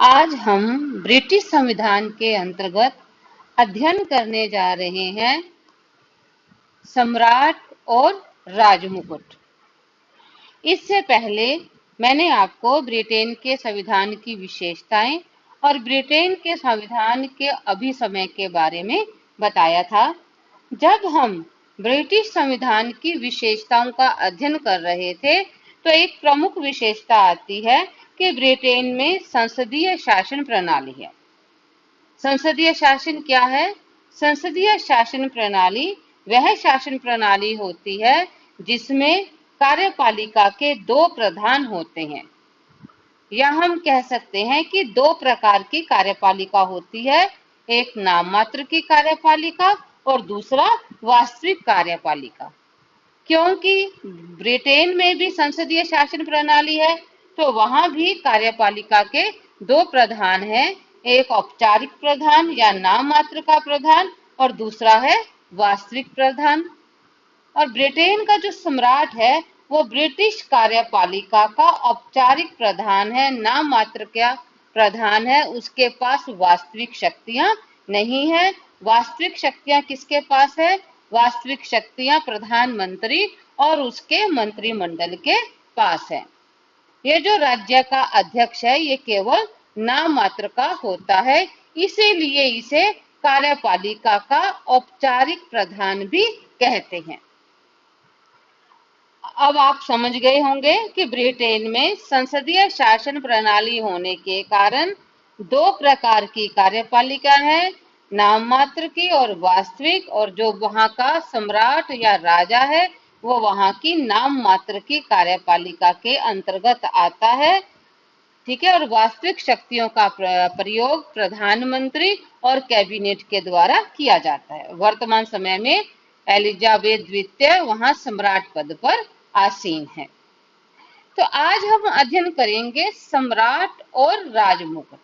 आज हम ब्रिटिश संविधान के अंतर्गत अध्ययन करने जा रहे हैं सम्राट और राजमुकुट। इससे पहले मैंने आपको ब्रिटेन के संविधान की विशेषताएं और ब्रिटेन के संविधान के अभिसमय के बारे में बताया था। जब हम ब्रिटिश संविधान की विशेषताओं का अध्ययन कर रहे थे तो एक प्रमुख विशेषता आती है कि ब्रिटेन में संसदीय शासन प्रणाली है। संसदीय शासन क्या है? संसदीय शासन प्रणाली वह शासन प्रणाली होती है जिसमें कार्यपालिका के दो प्रधान होते हैं, या हम कह सकते हैं कि दो प्रकार की कार्यपालिका होती है, एक नाम मात्र की कार्यपालिका और दूसरा वास्तविक कार्यपालिका। क्योंकि ब्रिटेन में भी संसदीय शासन प्रणाली है तो वहां भी कार्यपालिका के दो प्रधान हैं, एक औपचारिक प्रधान या नाम मात्र का प्रधान और दूसरा है वास्तविक प्रधान। और ब्रिटेन का जो सम्राट है वो ब्रिटिश कार्यपालिका का औपचारिक प्रधान है, नाम मात्र का प्रधान है, उसके पास वास्तविक शक्तियां नहीं है। वास्तविक शक्तियां किसके पास है? वास्तविक शक्तियां प्रधानमंत्री और उसके मंत्रिमंडल के पास है। ये जो राज्य का अध्यक्ष है ये केवल नाम मात्र का होता है, इसीलिए इसे कार्यपालिका का औपचारिक प्रधान भी कहते हैं। अब आप समझ गए होंगे कि ब्रिटेन में संसदीय शासन प्रणाली होने के कारण दो प्रकार की कार्यपालिका है, नाम मात्र की और वास्तविक, और जो वहां का सम्राट या राजा है वो वहां की नाम मात्र की कार्यपालिका के अंतर्गत आता है। ठीक है। और वास्तविक शक्तियों का प्रयोग प्रधानमंत्री और कैबिनेट के द्वारा किया जाता है। वर्तमान समय में एलिजाबेथ द्वितीय वहां सम्राट पद पर आसीन है। तो आज हम अध्ययन करेंगे सम्राट और राजमुकुट।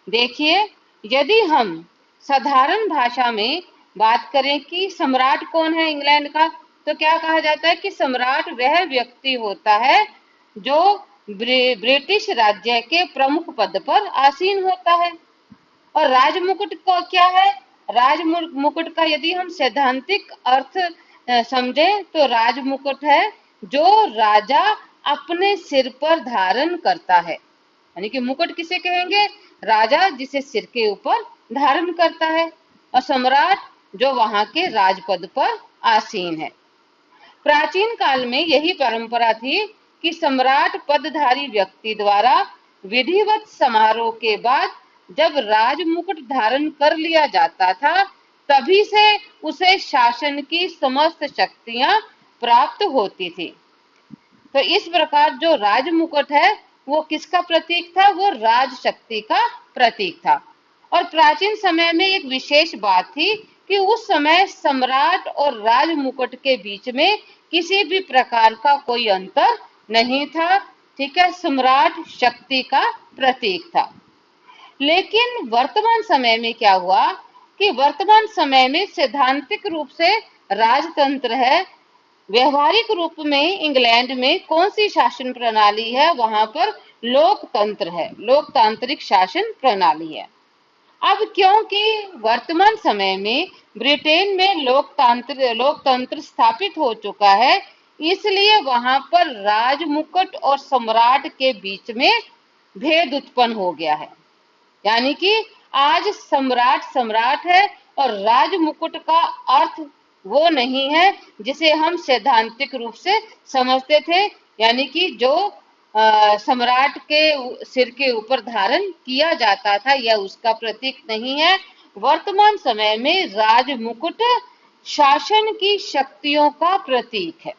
देखिए, यदि हम साधारण भाषा में बात करें कि सम्राट कौन है इंग्लैंड का, तो क्या कहा जाता है कि सम्राट वह व्यक्ति होता है जो ब्रिटिश राज्य के प्रमुख पद पर आसीन होता है। और राजमुकुट को क्या है? राजमुकुट का यदि हम सैद्धांतिक अर्थ समझे तो राजमुकुट है जो राजा अपने सिर पर धारण करता है। यानी कि मुकुट किसे कहेंगे? राजा जिसे सिर के ऊपर धारण करता है, और सम्राट जो वहां के राजपद पर आसीन है। प्राचीन काल में यही परंपरा थी कि सम्राट पदधारी व्यक्ति द्वारा विधिवत समारोह के बाद जब राजमुकुट धारण कर लिया जाता था तभी से उसे शासन की समस्त शक्तियां प्राप्त होती थी। तो इस प्रकार जो राजमुकुट है वो किसका प्रतीक था? वो राज शक्ति का प्रतीक था। और प्राचीन समय में एक विशेष बात थी कि उस समय सम्राट और राजमुकुट के बीच में किसी भी प्रकार का कोई अंतर नहीं था। ठीक है। सम्राट शक्ति का प्रतीक था। लेकिन वर्तमान समय में क्या हुआ कि वर्तमान समय में सैद्धांतिक रूप से राजतंत्र है। व्यवहारिक रूप में इंग्लैंड में कौन सी शासन प्रणाली है? वहां पर लोकतंत्र है, लोकतांत्रिक शासन प्रणाली है। अब क्योंकि वर्तमान समय में ब्रिटेन में लोकतंत्र स्थापित हो चुका है, इसलिए वहां पर राजमुकुट और सम्राट के बीच में भेद उत्पन्न हो गया है। यानी कि आज सम्राट सम्राट है और राजमुकुट का अर्थ वो नहीं है जिसे हम सैद्धांतिक रूप से समझते थे, यानी कि जो सम्राट के सिर के ऊपर धारण किया जाता था यह उसका प्रतीक नहीं है। वर्तमान समय में राजमुकुट शासन की शक्तियों का प्रतीक है।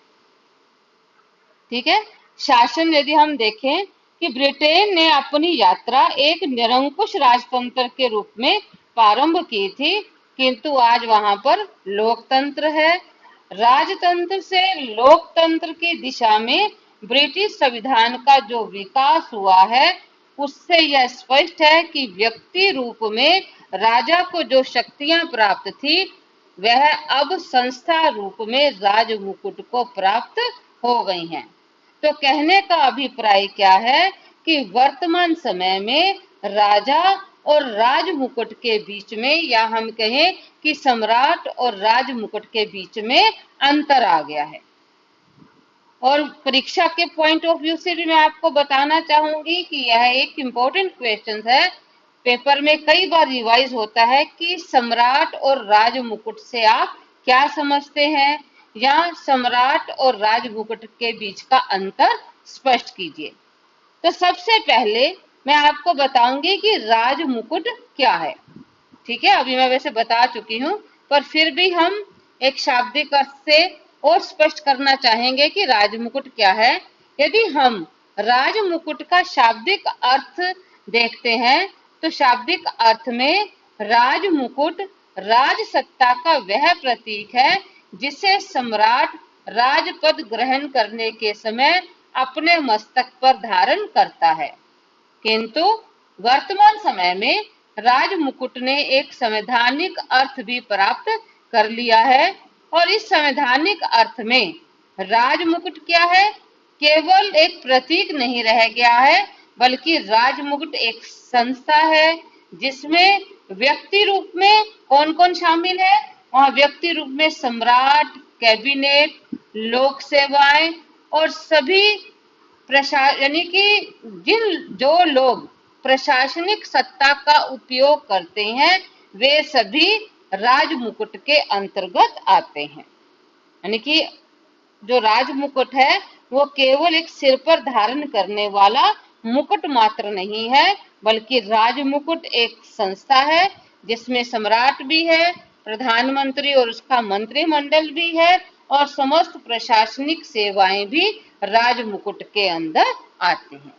ठीक है। शासन यदि हम देखें कि ब्रिटेन ने अपनी यात्रा एक निरंकुश राजतंत्र के रूप में प्रारंभ की थी, किंतु आज वहां पर लोकतंत्र है। राजतंत्र से लोकतंत्र की दिशा में ब्रिटिश संविधान का जो विकास हुआ है उससे यह स्पष्ट है कि व्यक्ति रूप में राजा को जो शक्तियां प्राप्त थी वह अब संस्था रूप में राजमुकुट को प्राप्त हो गई हैं। तो कहने का अभिप्राय क्या है कि वर्तमान समय में राजा और राज मुकुट के बीच में, या हम कहें कि सम्राट और राज मुकुट के बीच में अंतर आ गया है। और परीक्षा के पॉइंट ऑफ व्यू से भी मैं आपको बताना चाहूंगी कि यह एक इम्पोर्टेंट क्वेश्चन है, पेपर में कई बार रिवाइज होता है कि सम्राट और राज मुकुट से आप क्या समझते हैं, या सम्राट और राज मुकुट के बीच का अंतर स्पष्ट कीजिए। तो सबसे पहले मैं आपको बताऊंगी कि राज मुकुट क्या है। ठीक है, अभी मैं वैसे बता चुकी हूँ, पर फिर भी हम एक शाब्दिक अर्थ से और स्पष्ट करना चाहेंगे कि राज मुकुट क्या है। यदि हम राज मुकुट का शाब्दिक अर्थ देखते हैं तो शाब्दिक अर्थ में राज मुकुट राज सत्ता का वह प्रतीक है जिसे सम्राट राजपद ग्रहण करने के समय अपने मस्तक पर धारण करता है। किंतु वर्तमान समय में राज मुकुट ने एक संवैधानिक अर्थ भी प्राप्त कर लिया है, और इस संवैधानिक अर्थ में राज मुकुट क्या है, केवल एक प्रतीक नहीं रह गया है, बल्कि राज मुकुट एक संस्था है जिसमें व्यक्ति रूप में कौन कौन शामिल है। वहां व्यक्ति रूप में सम्राट, कैबिनेट, लोक सेवाएं और सभी यानी कि जो लोग प्रशासनिक सत्ता का उपयोग करते हैं वे सभी राज मुकुट के अंतर्गत आते हैं। यानी कि जो राज मुकुट है वो केवल एक सिर पर धारण करने वाला मुकुट मात्र नहीं है, बल्कि राज मुकुट एक संस्था है जिसमें सम्राट भी है, प्रधानमंत्री और उसका मंत्रिमंडल भी है, और समस्त प्रशासनिक सेवाएं भी राज मुकुट के अंदर आती हैं।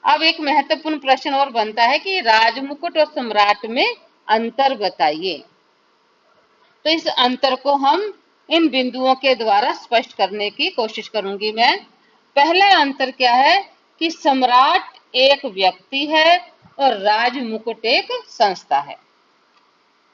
अब एक महत्वपूर्ण प्रश्न और बनता है कि राज मुकुट और सम्राट में अंतर बताइए। तो इस अंतर को हम इन बिंदुओं के द्वारा स्पष्ट करने की कोशिश करूंगी मैं। पहला अंतर क्या है कि सम्राट एक व्यक्ति है और राज मुकुट एक संस्था है।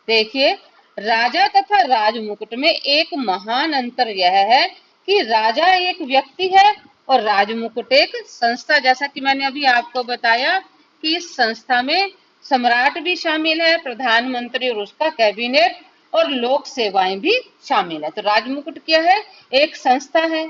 देखिए, राजा तथा राज मुकुट में एक महान अंतर यह है कि राजा एक व्यक्ति है और राज मुकुट एक संस्था। जैसा कि मैंने अभी आपको बताया कि इस संस्था में सम्राट भी शामिल है, प्रधानमंत्री और उसका कैबिनेट और लोक सेवाएं भी शामिल है। तो राज मुकुट क्या है, एक संस्था है।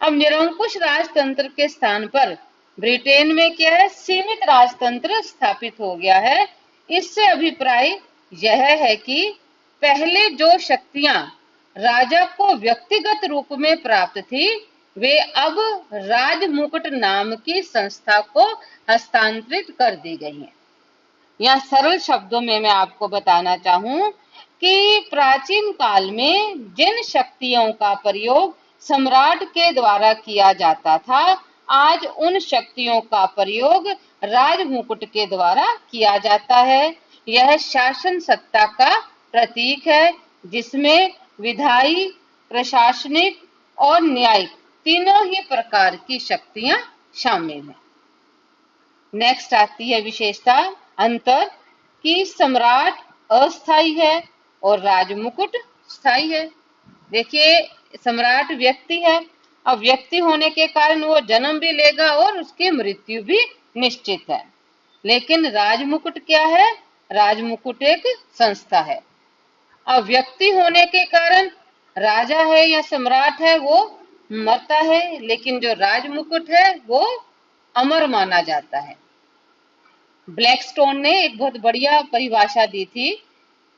अब निरंकुश राजतंत्र के स्थान पर ब्रिटेन में क्या है, सीमित राजतंत्र स्थापित हो गया है। इससे अभिप्राय यह है कि पहले जो शक्तियां राजा को व्यक्तिगत रूप में प्राप्त थी वे अब राज मुकुट नाम की संस्था को हस्तांतरित कर दी गई हैं। या सरल शब्दों में मैं आपको बताना चाहूं कि प्राचीन काल में जिन शक्तियों का प्रयोग सम्राट के द्वारा किया जाता था, आज उन शक्तियों का प्रयोग राज मुकुट के द्वारा किया जाता है। यह शासन सत्ता का प्रतीक है जिसमें विधायी, प्रशासनिक और न्यायिक तीनों ही प्रकार की शक्तियां शामिल हैं। नेक्स्ट आती है विशेषता अंतर कि सम्राट अस्थाई है और राज मुकुट स्थाई है। देखिए, सम्राट व्यक्ति है, अब व्यक्ति होने के कारण वो जन्म भी लेगा और उसकी मृत्यु भी निश्चित है। लेकिन राज मुकुट क्या है, राज मुकुट एक संस्था है। अब व्यक्ति होने के कारण राजा है या सम्राट है वो मरता है, लेकिन जो राज मुकुट है वो अमर माना जाता है। ब्लैकस्टोन ने एक बहुत बढ़िया परिभाषा दी थी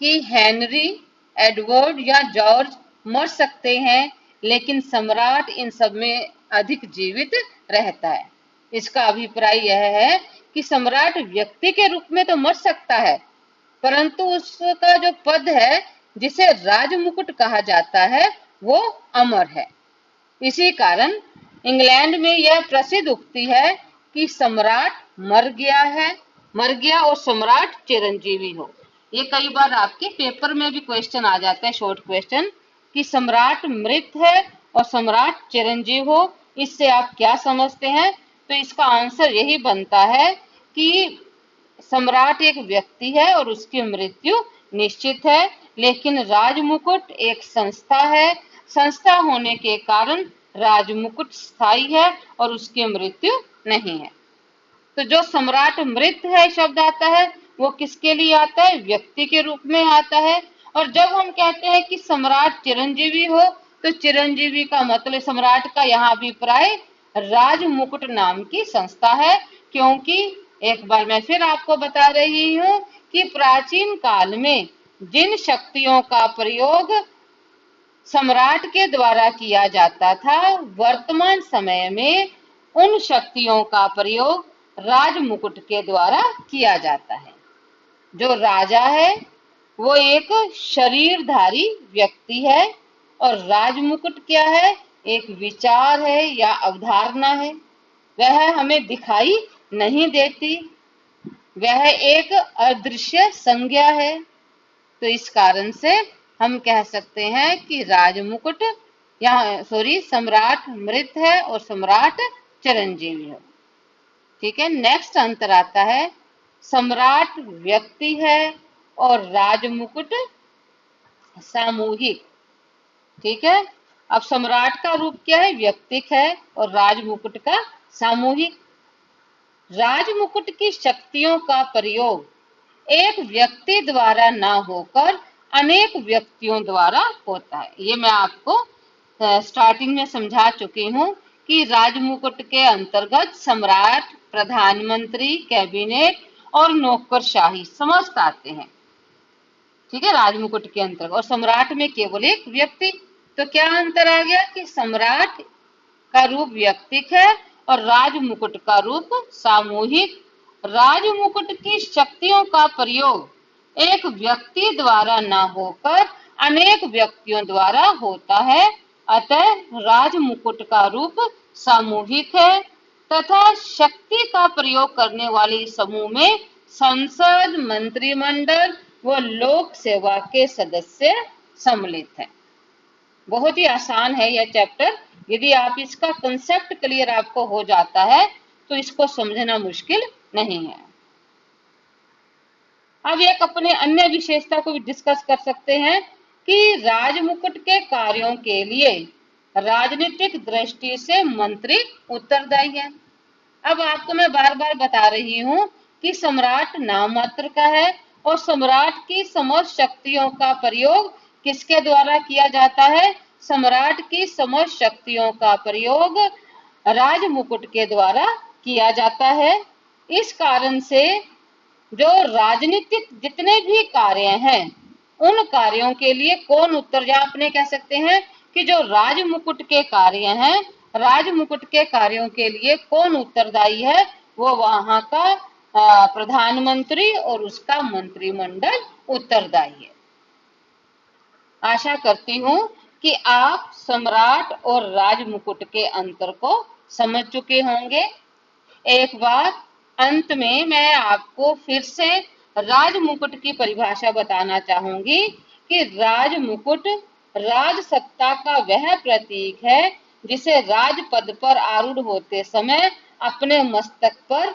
कि हेनरी, एडवर्ड या जॉर्ज मर सकते हैं, लेकिन सम्राट इन सब में अधिक जीवित रहता है। इसका अभिप्राय यह है कि सम्राट व्यक्ति के रूप में तो मर सकता है, परंतु उसका जो पद है जिसे राज मुकुट कहा जाता है वो अमर है। इसी कारण इंग्लैंड में यह प्रसिद्ध उक्ति है कि सम्राट मर गया और सम्राट चिरंजीवी हो। ये कई बार आपके पेपर में भी क्वेश्चन आ जाता है, शॉर्ट क्वेश्चन, कि सम्राट मृत है और सम्राट चिरंजीव हो, इससे आप क्या समझते हैं। तो इसका आंसर यही बनता है कि सम्राट एक व्यक्ति है और उसकी मृत्यु निश्चित है, लेकिन राज मुकुट एक संस्था है। संस्था होने के कारण राज मुकुट स्थायी है और उसकी मृत्यु नहीं है। तो जो सम्राट मृत है शब्द आता है वो किसके लिए आता है? व्यक्ति के रूप में आता है। और जब हम कहते हैं कि सम्राट चिरंजीवी हो, तो चिरंजीवी का मतलब सम्राट का यहाँ अभिप्राय राज मुकुट नाम की संस्था है। क्योंकि एक बार मैं फिर आपको बता रही हूँ कि प्राचीन काल में जिन शक्तियों का प्रयोग सम्राट के द्वारा किया जाता था, वर्तमान समय में उन शक्तियों का प्रयोग राज मुकुट के द्वारा किया जाता है। जो राजा है वो एक शरीरधारी व्यक्ति है और राज मुकुट क्या है? एक विचार है या अवधारणा है। वह हमें दिखाई नहीं देती, वह एक अदृश्य संज्ञा है। तो इस कारण से हम कह सकते हैं कि राजमुकुट सम्राट मृत है और सम्राट चिरंजीवी है। ठीक है, नेक्स्ट अंतर आता है, सम्राट व्यक्ति है और राजमुकुट सामूहिक। ठीक है, अब सम्राट का रूप क्या है? व्यक्तिक है और राजमुकुट का सामूहिक। राजमुकुट की शक्तियों का प्रयोग एक व्यक्ति द्वारा न होकर अनेक व्यक्तियों द्वारा होता है। ये मैं आपको स्टार्टिंग में समझा चुकी हूँ कि राजमुकुट के अंतर्गत सम्राट, प्रधानमंत्री, कैबिनेट और नौकरशाही समस्त आते हैं। ठीक है, राजमुकुट के अंतर्गत, और सम्राट में केवल एक व्यक्ति। तो क्या अंतर आ गया कि सम्राट का रूप व्यक्तिक है और राजमुकुट का रूप सामूहिक। राजमुकुट की शक्तियों का प्रयोग एक व्यक्ति द्वारा न होकर अनेक व्यक्तियों द्वारा होता है, अतः राजमुकुट का रूप सामूहिक है तथा शक्ति का प्रयोग करने वाले समूह में संसद, मंत्रिमंडल व लोक सेवा के सदस्य सम्मिलित है। बहुत ही आसान है यह चैप्टर। यदि आप इसका कंसेप्ट क्लियर आपको हो जाता है तो इसको समझना मुश्किल नहीं है। अब एक अपने अन्य विशेषता को भी डिस्कस कर सकते हैं कि राजमुकुट के कार्यों के लिए राजनीतिक दृष्टि से मंत्री उत्तरदायी है। अब आपको मैं बार बार बता रही हूँ कि सम्राट नाम मात्र का है और सम्राट की समस्त शक्तियों का प्रयोग किसके द्वारा किया जाता है? सम्राट की समस्त शक्तियों का प्रयोग राजमुकुट के द्वारा किया जाता है। इस कारण से जो राजनीतिक जितने भी कार्य हैं उन कार्यों के लिए कौन उत्तरदायी, आपने कह सकते हैं कि जो राजमुकुट के कार्य हैं, राजमुकुट के कार्यों के लिए कौन उत्तरदायी है? वो वहां का प्रधानमंत्री और उसका मंत्रिमंडल उत्तरदायी है। आशा करती हूँ कि आप सम्राट और राजमुकुट के अंतर को समझ चुके होंगे। एक बार अंत में मैं आपको फिर से राजमुकुट की परिभाषा बताना चाहूंगी कि राजमुकुट राजसत्ता का वह प्रतीक है जिसे राजपद पर आरूढ़ होते समय अपने मस्तक पर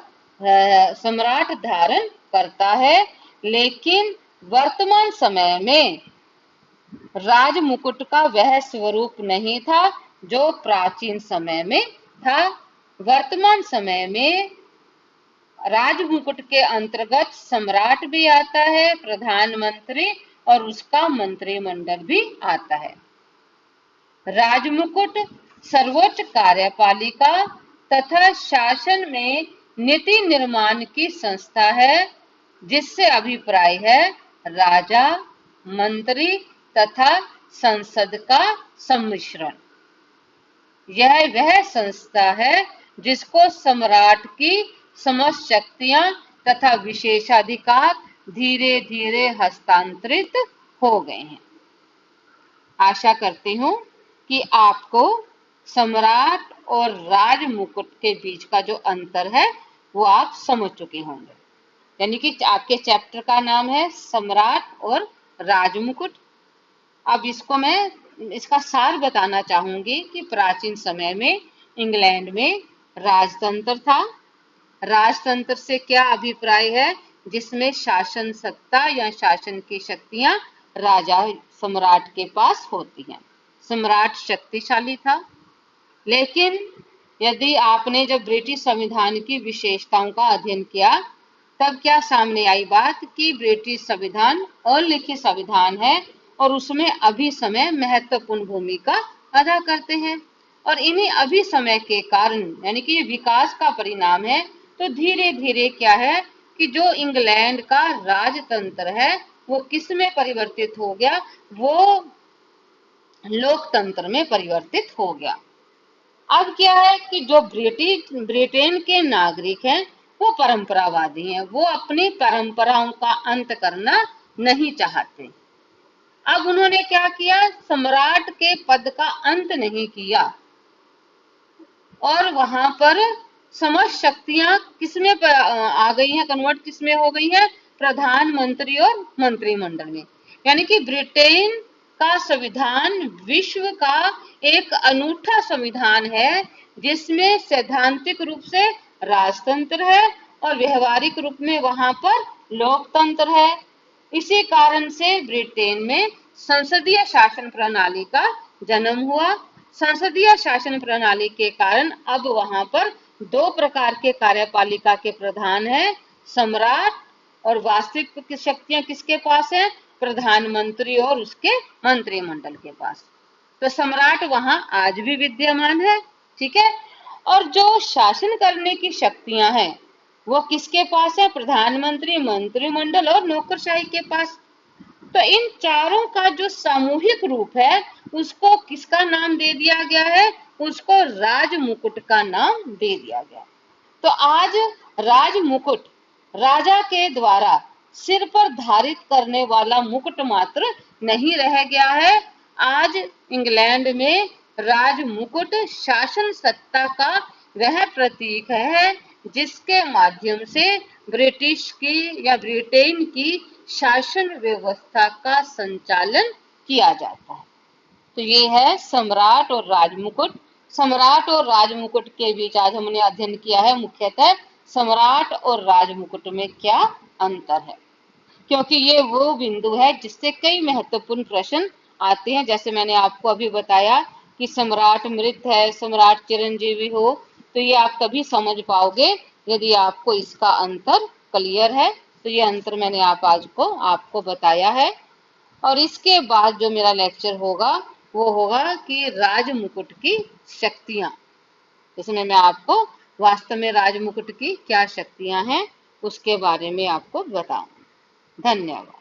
सम्राट धारण करता है। लेकिन वर्तमान समय में राजमुकुट का वह स्वरूप नहीं था जो प्राचीन समय में था। वर्तमान समय में राजमुकुट के अंतर्गत सम्राट भी आता है, प्रधानमंत्री और उसका मंत्रिमंडल भी आता है। राजमुकुट सर्वोच्च कार्यपालिका तथा शासन में नीति निर्माण की संस्था है जिससे अभिप्राय है राजा, मंत्री तथा संसद का सम्मिश्रण। यह वह संस्था है जिसको सम्राट की समस्त शक्तियां तथा विशेषाधिकार धीरे धीरे हस्तांतरित हो गए हैं। आशा करती हूँ कि आपको सम्राट और राजमुकुट के बीच का जो अंतर है वो आप समझ चुके होंगे। यानी कि आपके चैप्टर का नाम है सम्राट और राजमुकुट। अब इसका सार बताना चाहूंगी कि प्राचीन समय में इंग्लैंड में राजतंत्र था। राजतंत्र से क्या अभिप्राय है? जिसमें शासन सत्ता या शासन की शक्तियां राजा सम्राट के पास होती हैं। सम्राट शक्तिशाली था, लेकिन यदि आपने जब ब्रिटिश संविधान की विशेषताओं का अध्ययन किया तब क्या सामने आई बात कि ब्रिटिश संविधान अलिखित संविधान है और उसमें अभिसमय महत्वपूर्ण भूमिका अदा करते हैं और इन्हीं अभिसमय के कारण यानी कि ये विकास का परिणाम है। तो धीरे धीरे क्या है कि जो इंग्लैंड का राजतंत्र है वो किस में परिवर्तित हो गया, वो लोकतंत्र में परिवर्तित हो गया। अब क्या है कि जो ब्रिटेन के नागरिक हैं वो परंपरावादी हैं, वो अपनी परंपराओं का अंत करना नहीं चाहते। अब उन्होंने क्या किया, सम्राट के पद का अंत नहीं किया और वहां पर समस्त शक्तियां किसमें आ गई हैं, कन्वर्ट किसमें हो गई हैं, प्रधानमंत्री और मंत्रिमंडल में। यानी कि ब्रिटेन का संविधान विश्व का एक अनूठा संविधान है जिसमें सैद्धांतिक रूप से राजतंत्र है और व्यवहारिक रूप में वहां पर लोकतंत्र है। इसी कारण से ब्रिटेन में संसदीय शासन प्रणाली का जन्म हुआ। संसदीय शासन प्रणाली के कारण अब वहां पर दो प्रकार के कार्यपालिका के प्रधान हैं, सम्राट और वास्तविक शक्तियां किसके पास है, प्रधानमंत्री और उसके मंत्रिमंडल के पास। तो सम्राट वहां आज भी विद्यमान है, ठीक है। और जो शासन करने की शक्तियां हैं वो किसके पास है, प्रधानमंत्री, मंत्रिमंडल और नौकरशाही के पास। तो इन चारों का जो सामूहिक रूप है उसको किसका नाम दे दिया गया है, उसको राज मुकुट का नाम दे दिया गया। तो आज राज मुकुट राजा के द्वारा सिर पर धारित करने वाला मुकुट मात्र नहीं रह गया है। आज इंग्लैंड में राज मुकुट शासन सत्ता का वह प्रतीक है जिसके माध्यम से ब्रिटिश की या ब्रिटेन की शासन व्यवस्था का संचालन किया जाता है। तो ये है सम्राट और राजमुकुट। सम्राट और राजमुकुट के बीच आज हमने अध्ययन किया है मुख्यतः सम्राट और राजमुकुट में क्या अंतर है, क्योंकि ये वो बिंदु है जिससे कई महत्वपूर्ण प्रश्न आते हैं। जैसे मैंने आपको अभी बताया कि सम्राट मृत है, सम्राट चिरंजीवी हो, तो ये आप तभी समझ पाओगे यदि आपको इसका अंतर क्लियर है। तो ये अंतर मैंने आज को आपको बताया है। और इसके बाद जो मेरा लेक्चर होगा वो होगा कि राज मुकुट की शक्तियां, इसमें मैं आपको वास्तव में राज मुकुट की क्या शक्तियां हैं उसके बारे में आपको बताऊं। धन्यवाद।